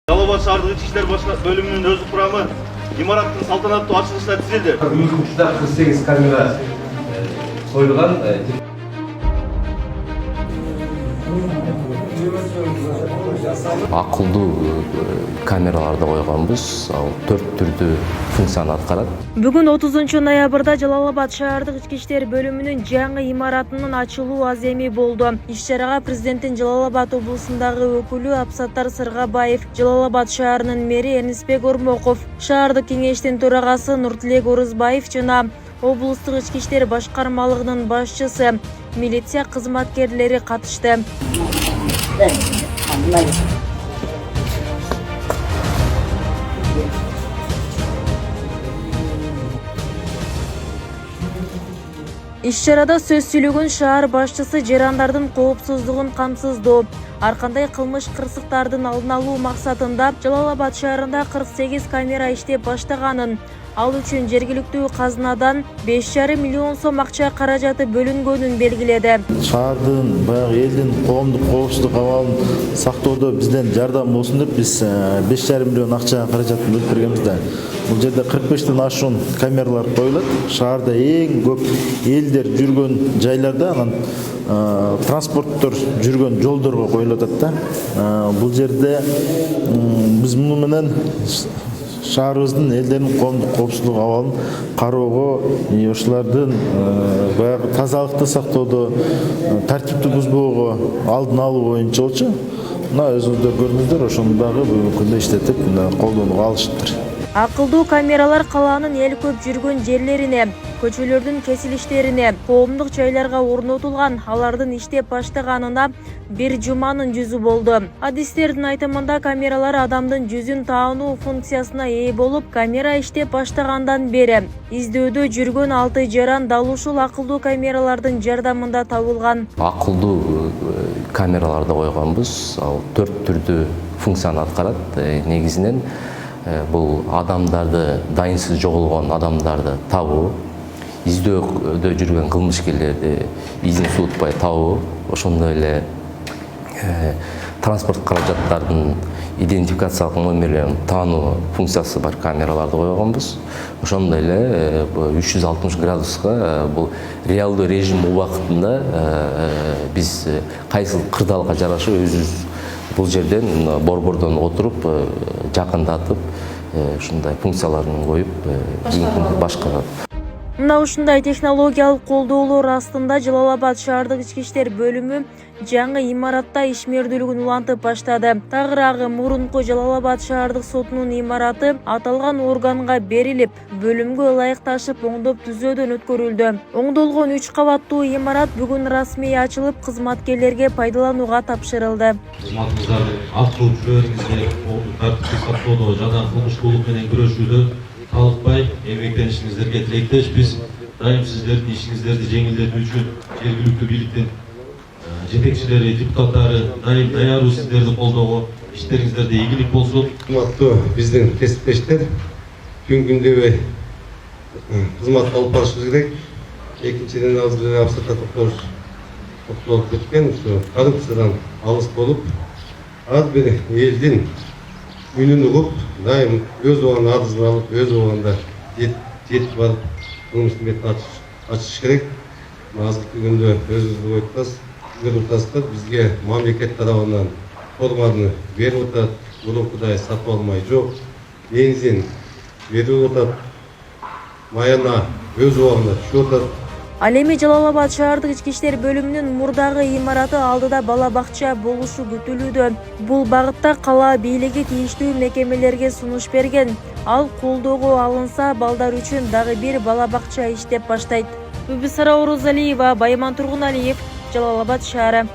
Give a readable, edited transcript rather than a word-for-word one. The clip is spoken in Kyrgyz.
Жалал-Абад шаардык ички иштер бөлүмүнүн өз курамы имараттын салтанаттуу ачылышына тизилди. Учурда 48 камера коюлган. Акылдуу камераларды койгонбуз. Ал 4 түрдүү функцияны аткарат. Бүгүн 30 ноябрда Жалал-Абад шаардык ички иштер бөлүмүнүн жаңы имаратынын ачылуу аземи болду. Иш-чарага президенттин Жалал-Абад облусундагы өкүлү Абсаттар Сыргабаев, Жалал-Абад шаарынын мэри Эрнисбек Ормоков, шаардык кеңештин төрагасы Нуртилек Орузбаев жана облустук ички иштер башкармалыгынын башчысы, милиция кызматкерлери катышты. Иш-чарада сөз сүйлөгөн шаар башчысы жарандардын коопсуздугун камсыздоо, ар кандай кылмыш кырсыктардын алдын алуу максатында Жалал-Абад шаарында 48 камера иштеп баштаганын, ал үчүн жергиликтүү казынадан 5,5 миллион сом акча каражаты бөлүнгөнүн белгиледи. Шаардын, баягы элдин коомдук коопсуздук абалын сактоодо бизден жардам болсун деп биз 5,5 миллион акча каражатын бөлүп бергенбиз да. Бул жерде 45тен ашуун камералар коюлат. Шаарда эң көп элдер жүргөн жайларда, анан транспорттор жүргөн жолдорго коюлат да. Бул жерде биз муну менен шаарыбыздын элдердин коомдук коопсуздук абалын кароого, ошолордун баягы тазалыкты сактоодо, тартипти бузбоого алдын алуу боюнча болчу. Мына өзүңүздөр көрдүңүздөр, ошону дагы бүгүнкү күндө иштетип, колдонууга алышыптыр. Акылдуу камералар калаанын эл көп жүргөн жерлерине, көчөлөрдүн кесилиштерине, коомдук жайларга орнотулган, алардын иштеп баштаганына бир жуманын жүзү болду. Адистердин айтымында камералар адамдын жүзүн таануу функциясына ээ болуп, камера иштеп баштагандан бери издөөдө жүргөн 6 жаран дал ушул акылдуу камералардын жардамында табылган. Акылдуу камераларды койгонбуз. Ал 4 түрдүү функцияны аткарат. Негизинен бул адамдарды, дайынсыз жоголгон адамдарды табуу, издөөдө жүргөн кылмышкерлерди изин суутпай табуу, ошондой эле транспорт каражаттардын идентификациялык номерлерин таануу функциясы бар камераларды койгонбуз. Ошондой эле 360 градуска бул реалдуу режим убакытында биз кайсыл кырдаалга жараша өзүбүз бул жерден борбордон отуруп жакындатып ушундай функцияларын коюп бүгүнкү күндө башкарат. Мына ушундай технологиялык колдоолор астында Жалал-Абад шаардык ички иштер бөлүмү жаңы имаратта ишмердүүлүгүн улантып баштады. Тагыраагы мурунку Жалал-Абад шаардык сотунун имараты аталган органга берилип, бөлүмгө ылайыкташып оңдоп түзөөдөн өткөрүлдү. Оңдолгон 3 кабаттуу имарат бүгүн расмий ачылып, кызматкерлерге пайдаланууга тапшырылды. Кызматыңыздарды арттырып жүрүүңүзгө, тартипти сактоодо жана кылмыштуулук менен күрөшүүдө талыкпай эмгектенишиңиздерге тилектеш. Биз дайым сиздердин ишиңиздерди жеңилдетүү үчүн жергиликтүү бийликтин жетекчилери, депутаттары дайым даярбыз сиздерди колдоого. Иштериңиздерде ийгилик болсун. Кызматтуу биздин кесиптештер күн күндөбү кызмат алып барышыбыз керек. Экинчиден азыр Абсаттар токтолуп кеткен, ушу коррупциядан алыс болуп, аз бир элдин үнүн угуп, дайым өз убагында адызын алып, өз убагында жетип барып, кылмыштын бетин ачыш керек. Азыркы күндө өзүбүздү коюптур, бизге мамлекет тарабынан форманы берип атат, мурункудай сатып алмай жок, бензин берип атат, маяна өз убагында түшүп атат. Ал эми Жалал-Абад шаардык ички иштер бөлүмүнүн мурдагы имараты алдыда бала бакча болушу күтүлүүдө. Бул багытта кала бийлиги тийиштүү мекемелерге сунуш берген. Ал колдоого алынса, балдар үчүн дагы бир бала бакча иштеп баштайт. Бүбүсара Орозалиева, Байман Тургуналиев, Жалал-Абад шаары.